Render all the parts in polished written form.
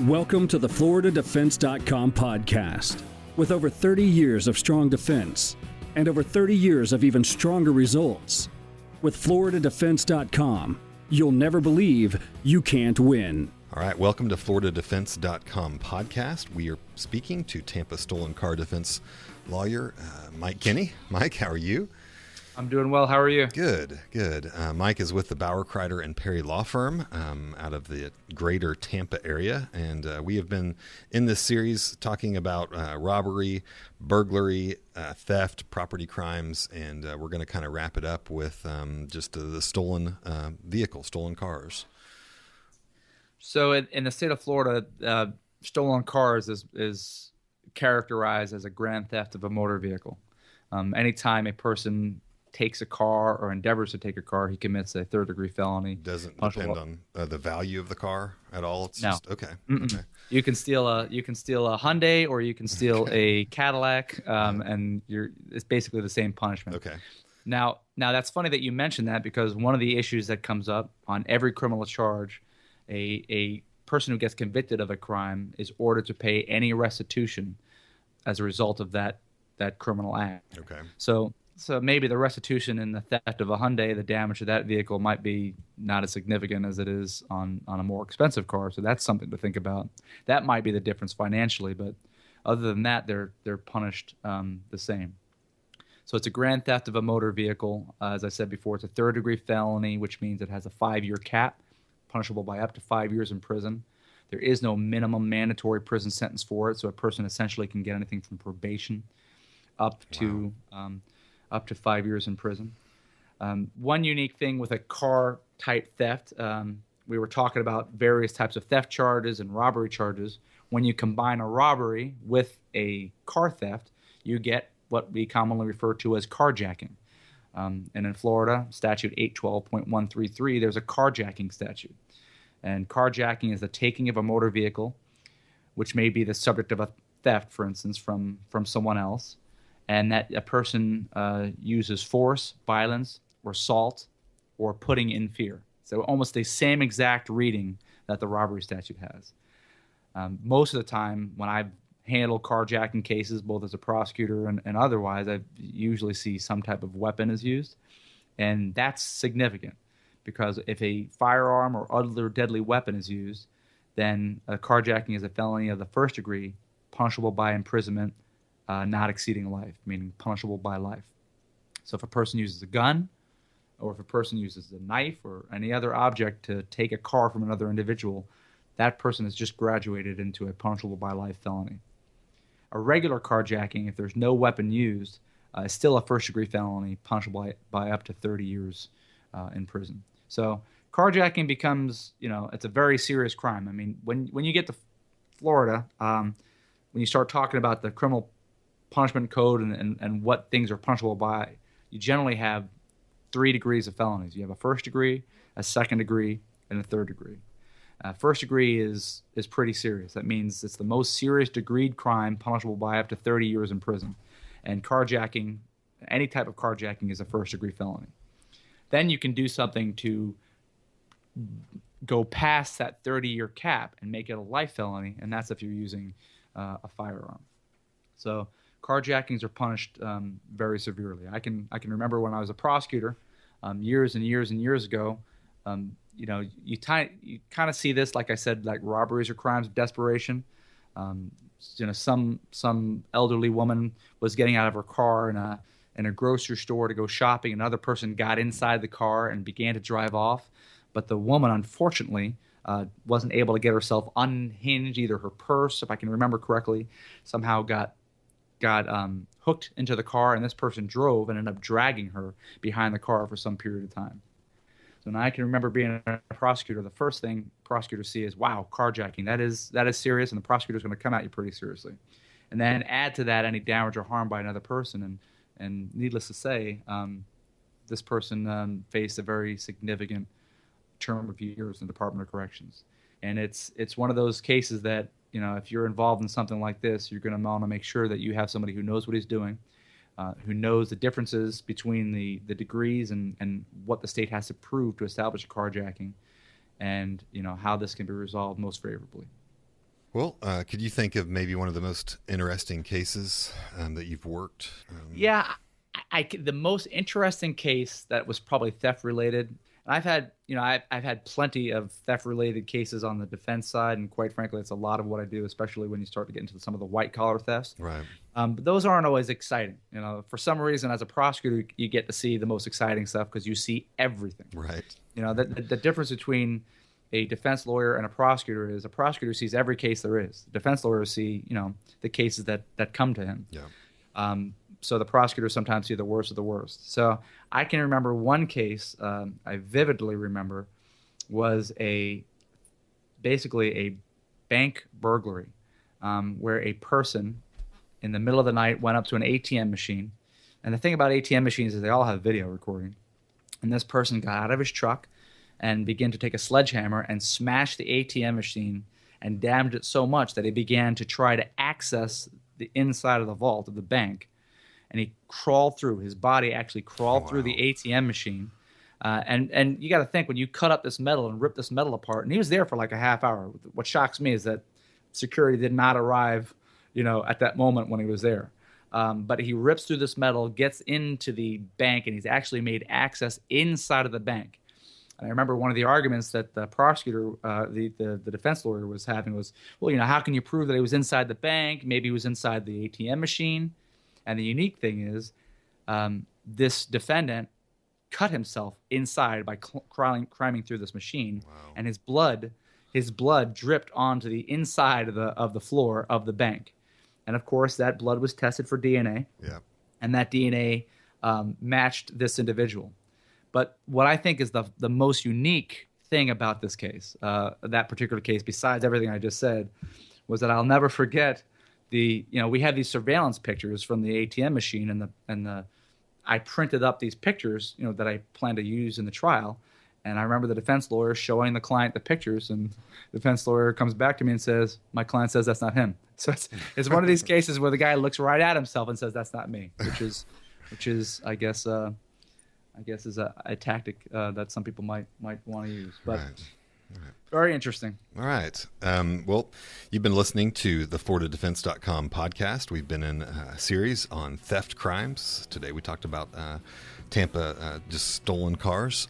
Welcome to the FloridaDefense.com podcast. With over 30 years of strong defense and over 30 years of even stronger results, with FloridaDefense.com, you'll never believe you can't win. All right, welcome to FloridaDefense.com podcast. We are speaking to Tampa stolen car defense lawyer Mike Kinney. Mike, how are you? I'm doing well. How are you? Good. Mike is with the Bauer, Kreider, and Perry law firm out of the greater Tampa area. And we have been in this series talking about robbery, burglary, theft, property crimes. And we're going to kind of wrap it up with just the stolen vehicle, stolen cars. So in the state of Florida, stolen cars is characterized as a grand theft of a motor vehicle. Anytime a person takes a car or endeavors to take a car, he commits a third-degree felony. Doesn't depend on the value of the car at all. It's no. Just okay. You can steal a Hyundai or you can steal a Cadillac, and it's basically the same punishment. Okay. Now that's funny that you mentioned that, because one of the issues that comes up on every criminal charge, a person who gets convicted of a crime is ordered to pay any restitution as a result of that criminal act. Okay. So maybe the restitution in the theft of a Hyundai, the damage to that vehicle might be not as significant as it is on a more expensive car. So that's something to think about. That might be the difference financially, but other than that, they're punished the same. So it's a grand theft of a motor vehicle. As I said before, it's a third-degree felony, which means it has a 5-year cap, punishable by up to 5 years in prison. There is no minimum mandatory prison sentence for it, so a person essentially can get anything from probation up to 5 years in prison. One unique thing with a car-type theft, we were talking about various types of theft charges and robbery charges. When you combine a robbery with a car theft, you get what we commonly refer to as carjacking. And in Florida, statute 812.133, there's a carjacking statute. And carjacking is the taking of a motor vehicle, which may be the subject of a theft, for instance, from someone else, and that a person uses force, violence, or assault, or putting in fear. So almost the same exact reading that the robbery statute has. Most of the time, when I've handled carjacking cases, both as a prosecutor and otherwise, I usually see some type of weapon is used. And that's significant, because if a firearm or other deadly weapon is used, then a carjacking is a felony of the first degree, punishable by imprisonment, not exceeding life, meaning punishable by life. So if a person uses a gun, or if a person uses a knife or any other object to take a car from another individual, that person has just graduated into a punishable by life felony. A regular carjacking, if there's no weapon used, is still a first-degree felony, punishable by up to 30 years in prison. So carjacking becomes, it's a very serious crime. I mean, when you get to Florida, when you start talking about the criminal punishment code and what things are punishable by, you generally have 3 degrees of felonies. You have a first degree, a second degree, and a third degree. First degree is pretty serious. That means it's the most serious degreed crime, punishable by up to 30 years in prison. And carjacking, any type of carjacking, is a first degree felony. Then you can do something to go past that 30-year cap and make it a life felony, and that's if you're using a firearm. So carjackings are punished very severely. I can remember when I was a prosecutor years and years and years ago. You kind of see this, like I said, like robberies or crimes of desperation. Some elderly woman was getting out of her car in a grocery store to go shopping. Another person got inside the car and began to drive off, but the woman, unfortunately, wasn't able to get herself unhinged. Either her purse, if I can remember correctly, somehow got hooked into the car, and this person drove and ended up dragging her behind the car for some period of time. So now I can remember being a prosecutor. The first thing prosecutors see is, wow, carjacking. That is serious, and the prosecutor's going to come at you pretty seriously. And then add to that any damage or harm by another person, and needless to say, this person faced a very significant term of years in the Department of Corrections. And it's one of those cases that, if you're involved in something like this, you're going to want to make sure that you have somebody who knows what he's doing, who knows the differences between the degrees and what the state has to prove to establish a carjacking, and how this can be resolved most favorably. Well, could you think of maybe one of the most interesting cases that you've worked? Yeah, the most interesting case that was probably theft related. And I've had plenty of theft related cases on the defense side, and quite frankly, it's a lot of what I do, especially when you start to get into some of the white collar thefts. Right. But those aren't always exciting. For some reason, as a prosecutor, you get to see the most exciting stuff because you see everything. Right. The difference between a defense lawyer and a prosecutor is a prosecutor sees every case there is. The defense lawyers see, the cases that come to him. Yeah. So the prosecutors sometimes see the worst of the worst. So I can remember one case I vividly remember was basically a bank burglary where a person in the middle of the night went up to an ATM machine. And the thing about ATM machines is they all have video recording. And this person got out of his truck and began to take a sledgehammer and smash the ATM machine and damaged it so much that he began to try to access the inside of the vault of the bank. And he crawled through. His body actually crawled through the ATM machine. And you got to think, when you cut up this metal and rip this metal apart, and he was there for like a half hour. What shocks me is that security did not arrive, at that moment when he was there. But he rips through this metal, gets into the bank, and he's actually made access inside of the bank. And I remember one of the arguments that the prosecutor, the defense lawyer was having was, well, how can you prove that he was inside the bank? Maybe he was inside the ATM machine. And the unique thing is, this defendant cut himself inside by climbing through this machine, and his blood dripped onto the inside of the floor of the bank. And of course, that blood was tested for DNA, and that DNA matched this individual. But what I think is the most unique thing about this case, that particular case, besides everything I just said, was that I'll never forget. We have these surveillance pictures from the ATM machine, and I printed up these pictures, that I plan to use in the trial. And I remember the defense lawyer showing the client the pictures, and the defense lawyer comes back to me and says, "My client says that's not him." So it's one of these cases where the guy looks right at himself and says, "That's not me," which is I guess is a tactic that some people might want to use, but. Right. Right. Very interesting. All right. Well, you've been listening to the FloridaDefense.com podcast. We've been in a series on theft crimes. Today we talked about Tampa just stolen cars.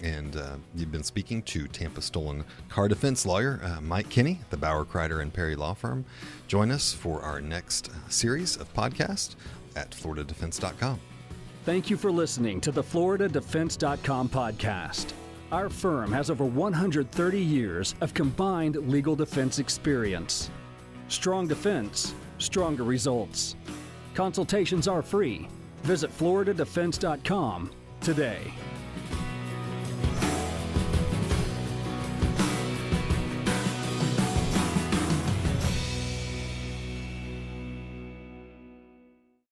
And you've been speaking to Tampa stolen car defense lawyer Mike Kinney, the Bauer, Kreider, and Perry law firm. Join us for our next series of podcasts at FloridaDefense.com. Thank you for listening to the FloridaDefense.com podcast. Our firm has over 130 years of combined legal defense experience. Strong defense, stronger results. Consultations are free. Visit FloridaDefense.com today.